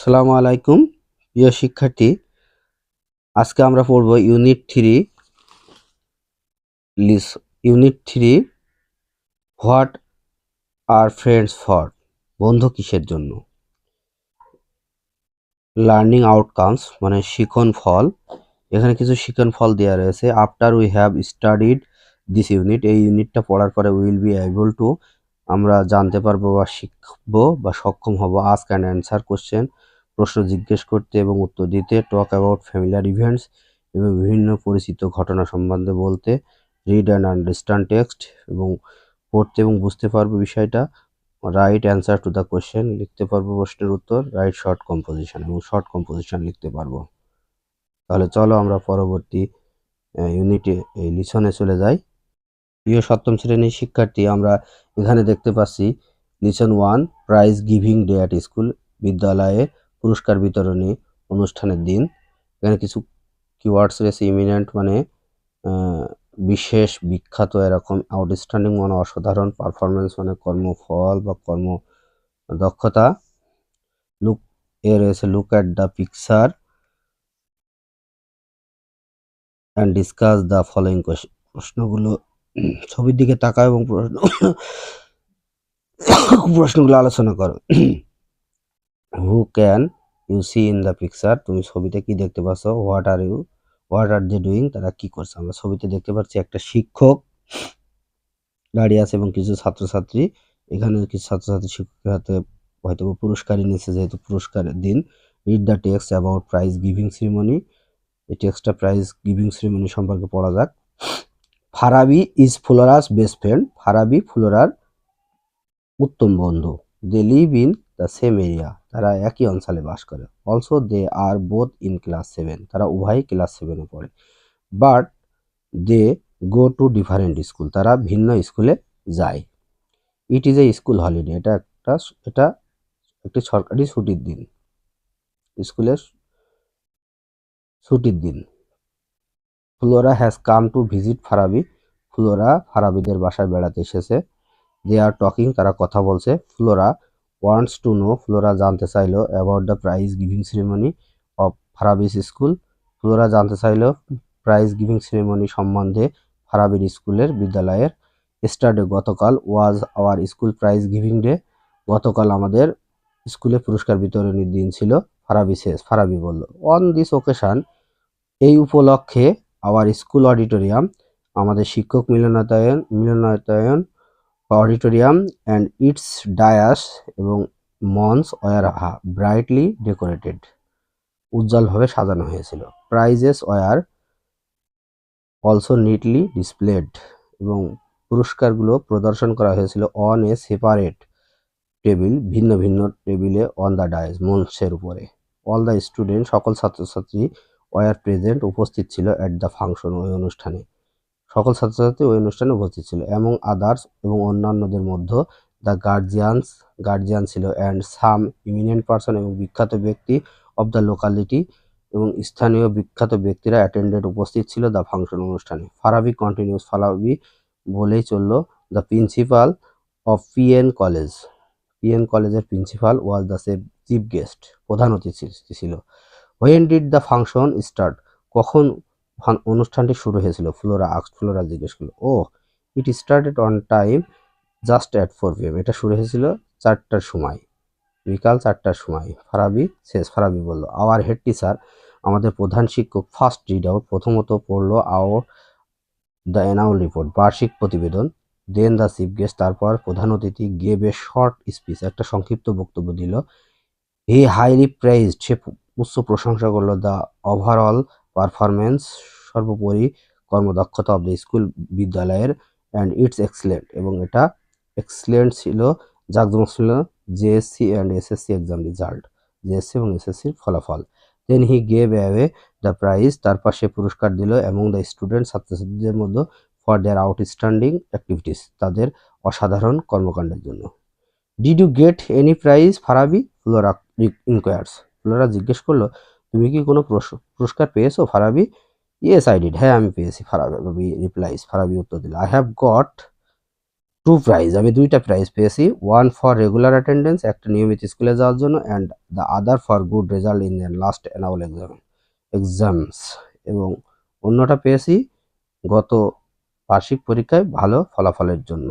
আসসালামু আলাইকুম প্রিয় শিক্ষার্থী, আজকে আমরা পড়ব unit three what are friends for, বন্ধু কিসের জন্য। লার্নিং আউটকামস মানে শিখন ফল, এখানে কিছু শিখন ফল দেওয়া রয়েছে। After we have studied this unit, এই ইউনিটটা পড়ার পরে উইল বি এবল টু, আমরা জানতে পারবো বা শিখবো বা সক্ষম হব আস্ক অ্যান্ড অ্যান্সার কোশ্চেন, প্রশ্ন জিজ্ঞেস করতে এবং উত্তর দিতে, টক অ্যাবাউট ফ্যামিলিয়ার ইভেন্টস এবং বিভিন্ন পরিচিত ঘটনা সম্বন্ধে বলতে, রিড অ্যান্ড আন্ডারস্ট্যান্ড টেক্সট এবং পড়তে এবং বুঝতে পারবো বিষয়টা, right answer to the question লিখতে পারবো প্রশ্নের উত্তর, রাইট শর্ট কম্পোজিশন এবং শর্ট কম্পোজিশন লিখতে পারবো। তাহলে চলো আমরা পরবর্তী ইউনিটে এই লিসনে চলে যাই। প্রিয় সপ্তম শ্রেণীর শিক্ষার্থী, আমরা এখানে দেখতে পাচ্ছি listen 1 prize giving day at school, বিদ্যালয়ে পুরস্কার বিতরণী অনুষ্ঠানের দিন। এখানে কিছু কিওয়ার্ডস রয়েছে। ইমিনেন্ট মানে বিশেষ, বিখ্যাত, এরকম। আউটস্ট্যান্ডিং মানে অসাধারণ। পারফরমেন্স মানে কর্মফল বা কর্ম দক্ষতা। লুক রয়েছে look at the picture and discuss the following question, প্রশ্নগুলো ছবির দিকে তাকাও এবং প্রশ্নগুলো আলোচনা করো। Who can you see in the picture, তুমি ছবিতে কি দেখতে পাচ্ছ। হোয়াট আর দে ডুইং, তারা কি করছে। আমরা ছবিতে দেখতে পাচ্ছি একটা শিক্ষক দাঁড়িয়ে আছে এবং কিছু ছাত্রছাত্রী। এখানে কিছু ছাত্রছাত্রী শিক্ষকের হাতে হয়তো পুরস্কার এনেছে, যেহেতু পুরস্কারের দিন। Read the text about prize giving ceremony, এই টেক্সটটা প্রাইজ গিভিং সেরিমনি সম্পর্কে পড়া যাক। Farabi is Flora's best friend, Farabi ফ্লোরার উত্তম বন্ধু। They live in the same area, তারা একই অঞ্চলে বাস করে। Also they are both in class 7, তারা উভয়ই ক্লাস 7-এ পড়ে। But they go to different school, তারা ভিন্ন স্কুলে যায়। It is a school holiday, এটা একটি সরকারি ছুটির দিন, স্কুলের ছুটির দিন। Flora has come to visit Farabi, Flora ফারাবিদের বাসায় বেড়াতে এসেছে। দে আর টকিং, তারা কথা বলছে। Flora wants to know, Flora জানতে চাইলো about the prize giving ceremony of Farabi's school, Flora জানতে চাইলো প্রাইজ গিভিং সেরিমনি সম্বন্ধে ফারাবির স্কুলের, বিদ্যালয়ের। স্টারডে, গতকাল। Was our school prize giving day, গতকাল আমাদের স্কুলে পুরস্কার বিতরণীর দিন ছিল। ফারাবি বলল। অন দিস ওকেশন, এই উপলক্ষে, আওয়ার স্কুল অডিটোরিয়াম, আমাদের শিক্ষক মিলনায়তন অডিটোরিয়াম অ্যান্ড ইটস ডায়াস এবং মঞ্চ ওয়ার ব্রাইটলি ডেকোরেটেড, উজ্জ্বলভাবে সাজানো হয়েছিল। Prizes were also neatly displayed, এবং পুরস্কারগুলো প্রদর্শন করা হয়েছিল অন এ সেপারেট টেবিল, ভিন্ন ভিন্ন টেবিলে, অন দ্য ডায়াস, মঞ্চের উপরে। অল দ্য স্টুডেন্ট, সকল ছাত্রছাত্রী, ওয়ার প্রেজেন্ট, উপস্থিত ছিল। অ্যাট দ্য ফাংশন, ওই অনুষ্ঠানে সকল ছাত্রছাত্রী ওই অনুষ্ঠানে উপস্থিত ছিল। অ্যামং আদার্স, এবং অন্যান্যদের মধ্যে, দ্য গার্জিয়ান ছিল। অ্যান্ড সাম ইমিনেন্ট পার্সন, এবং বিখ্যাত ব্যক্তি, অব দ্য লোকালিটি, এবং স্থানীয় বিখ্যাত ব্যক্তিরা অ্যাটেন্ডেড, উপস্থিত ছিল, দ্য ফাংশন, অনুষ্ঠানে। ফারাবি কন্টিনিউস, ফারাবি বলেই চলল। দ্য প্রিন্সিপাল অফ পিএন কলেজের principal was the chief guest, প্রধান অতিথি ছিল। When did the function start, কখন অনুষ্ঠানটি শুরু হয়েছিল। ফ্লোরা জিজ্ঞেস করলো। Oh it started on time just at 4 PM, এটা শুরু হয়েছিল 4টার সময়, বিকাল 4টার সময়। ফারাবি বলল। আওয়ার হেড টিচার, আমাদের প্রধান শিক্ষক, ফার্স্ট রিড আউট, প্রথমত পড়লো দ্য অ্যানুয়াল রিপোর্ট, বার্ষিক প্রতিবেদন। দেন দ্য চিফ গেস্ট, তারপর প্রধান অতিথি, গেভ এ শর্ট স্পিচ, একটা সংক্ষিপ্ত বক্তব্য দিল। হি হাইলি প্রেইজড, সে উচ্চ প্রশংসা করলো। দ্য ওভারঅল পারফরমেন্স, সর্বোপরি কর্মদক্ষতা, অব দ্য স্কুল, বিদ্যালয়ের। অ্যান্ড ইটস এক্সেলেন্ট, এবং এটা এক্সেলেন্ট ছিল, জাঁকজমক ছিল। JSC and SSC exam result, JSC এবং এসএসসির ফলাফল। Then he gave away the prize, তারপর সে পুরস্কার দিল। অ্যামং দ্য স্টুডেন্ট, ছাত্রছাত্রীদের মধ্যে। ফর দেয়ার আউটস্ট্যান্ডিং অ্যাক্টিভিটিস, তাদের অসাধারণ কর্মকাণ্ডের জন্য। Did you get any prize Farabi, Flora inquires, Flora জিজ্ঞেস করলো, তুমি কি কোনো পুরস্কার পেয়েছো ফারাবি। ইয়েস আই ডিড, হ্যাঁ আমি পেয়েছি, ফারাবি রিপ্লাইজ, ফারাবি উত্তর দিল। I have got to prize, আমি দুইটা প্রাইজ পেয়েছি, ওয়ান ফর রেগুলার অ্যাটেন্ডেন্স, একটা নিয়মিত স্কুলে যাওয়ার জন্য, and the other for good result in the last annual exams, এবং অন্যটা পেয়েছি গত বার্ষিক পরীক্ষায় ভালো ফলাফলের জন্য।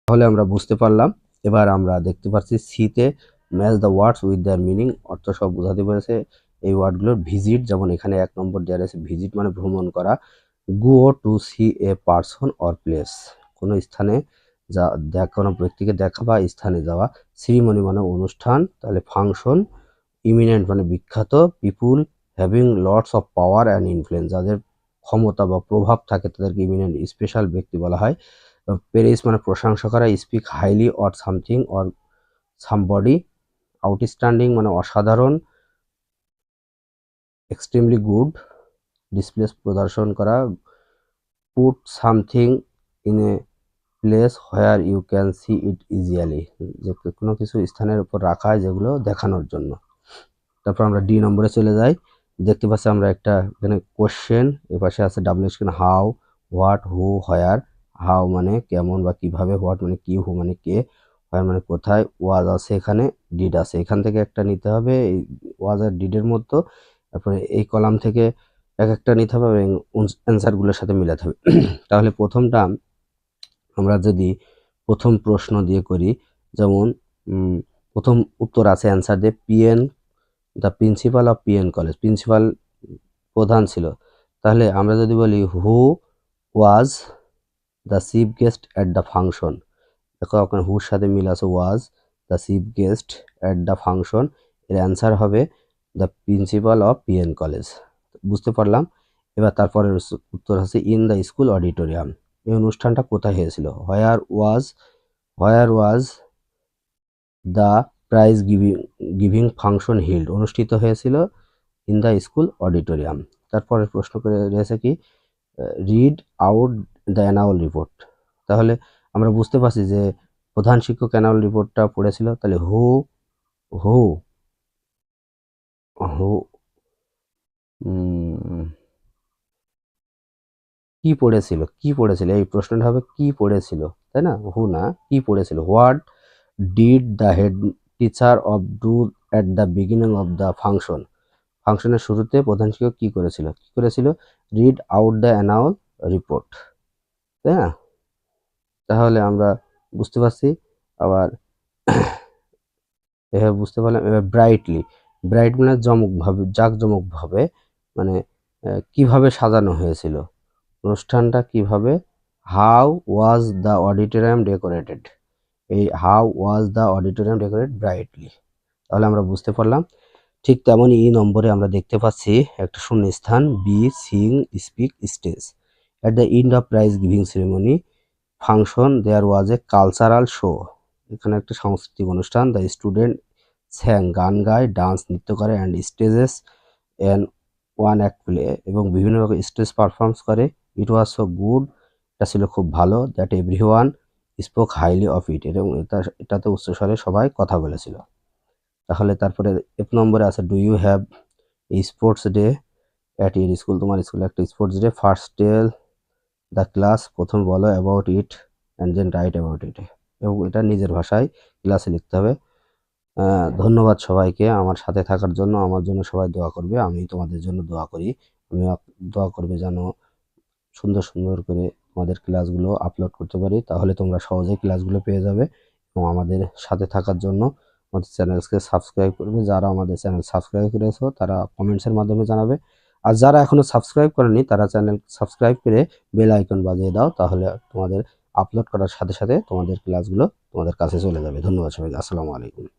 তাহলে আমরা বুঝতে পারলাম। এবার আমরা দেখতে পাচ্ছি সিতে match the words with their meaning, অর্থ সব বোঝাতে পেরেছে। এই ওয়ার্ডগুলোর ভিজিট, যেমন এখানে 1 নম্বর দেওয়া রয়েছে ভিজিট মানে ভ্রমণ করা, go to see a person or place, কোনো স্থানে কোনো ব্যক্তিকে দেখা বা স্থানে যাওয়া, সিরিমনি মানে অনুষ্ঠান, তাহলে ফাংশন, ইমিনেন্ট মানে বিখ্যাত, people having lots of power and influence, যাদের ক্ষমতা বা প্রভাব থাকে তাদেরকে ইমিনেন্ট স্পেশাল ব্যক্তি বলা হয়। প্রেইজ মানে প্রশংসা করা, speak highly or something or somebody, outstanding মানে অসাধারণ, এক্সট্রিমলি গুড, ডিসপ্লেস প্রদর্শন করা, put something in a place where you can see it easily, যে কোনো কিছু স্থানের উপর রাখা হয় যেগুলো দেখানোর জন্য। তারপর আমরা ডি নম্বরে চলে যাই। দেখতে পাচ্ছি আমরা একটা এখানে কোশ্চেন, এ পাশে আছে W screen, how, what, who, where. How মানে কেমন বা কিভাবে, হোয়াট মানে কি, হু মানে কে, হোয়ার মানে কোথায়, ওয়াজ আছে এখানে, ডিড আছে, এখান থেকে একটা নিতে হবে এই ওয়াজ আর ডিডের মধ্যে। তারপরে এই কলাম থেকে এক একটা নিতে হবে এবং অ্যান্সারগুলোর সাথে মিলাতে হবে। তাহলে প্রথমটা আমরা যদি প্রথম প্রশ্ন দিয়ে করি, যেমন প্রথম উত্তর আছে অ্যান্সার দিয়ে, PN the principal of PN college, principal প্রধান ছিল। তাহলে আমরা যদি বলি who was the chief guest at the function, দেখো ওখানে হুর সাথে মিল আছে, was the chief guest at the function, এর অ্যান্সার হবে the principal of PN college. বুঝতে পারলাম। এবার তারপরে উত্তর আছে ইন দ্য স্কুল অডিটোরিয়াম, এই অনুষ্ঠানটা কোথায় হয়েছিল, where was the prize giving function held, অনুষ্ঠিত হয়েছিল ইন দ্য স্কুল অডিটোরিয়াম। তারপরে প্রশ্ন করে রয়েছে কি, read out the annual report, তাহলে আমরা বুঝতে পারছি যে প্রধান শিক্ষক অ্যানুয়াল রিপোর্টটা পড়েছিল, তাহলে হু হু হু কি পড়েছিল, এই প্রশ্নটা হবে কি পড়েছিল, তাই না, হু না, কি পড়েছিল। What did the head teacher of do at the beginning of the function, ফাংশনের শুরুতে প্রধান শিক্ষক কি করেছিল, read out the annual report, তাই না। তাহলে আমরা বুঝতে পারছি। আবার এভাবে বুঝতে পারলাম। এবার ব্রাইট মানে জাঁকজমকভাবে, মানে কিভাবে সাজানো হয়েছিল অনুষ্ঠানটা, কিভাবে, how was the auditorium decorated, এই how was the auditorium decorated brightly, তাহলে আমরা বুঝতে পারলাম। ঠিক তেমনই এই নম্বরে আমরা দেখতে পাচ্ছি একটা শূন্যস্থান, b sing speak stage, at the end of prize giving ceremony function there was a cultural show, এখানে একটা সাংস্কৃতিক অনুষ্ঠান, দ্য স্টুডেন্ট স্যাং গান গায়, ডান্স নৃত্য করে, and stages and one act play, এবং বিভিন্ন রকম স্টেজ পারফর্মস করে, ইট ওয়াজ সো গুড, এটা ছিল খুব ভালো, that everyone spoke highly of it, এবং এটাতে উচ্চস্বরে সবাই কথা বলেছিল। তাহলে তারপরে এক নম্বরে আছে, do you have a sports day at your school, তোমার স্কুলে একটা sports day, first tell the class, প্রথম বলো about it and then write about it, এবং এটা নিজের ভাষায় ক্লাসে লিখতে হবে। ধন্যবাদ সবাইকে আমার সাথে থাকার জন্য, আমার জন্য সবাই দোয়া করবে, আমি তোমাদের জন্য দোয়া করি, আমি দোয়া করবে যেন সুন্দর করে তোমাদের ক্লাসগুলো আপলোড করতে পারি, তাহলে তোমরা সহজেই ক্লাসগুলো পেয়ে যাবে। এবং আমাদের সাথে থাকার জন্য আমাদের চ্যানেলকে সাবস্ক্রাইব করবে, যারা আমাদের চ্যানেল সাবস্ক্রাইব করেছো তারা কমেন্টসের মাধ্যমে জানাবে, আর যারা এখনো সাবস্ক্রাইব করেনি তারা চ্যানেল সাবস্ক্রাইব করে বেল আইকন বাজিয়ে দাও, তাহলে তোমাদের আপলোড করার সাথে সাথে তোমাদের ক্লাসগুলো তোমাদের কাছে চলে যাবে। ধন্যবাদ সবাইকে, আসসালামু আলাইকুম।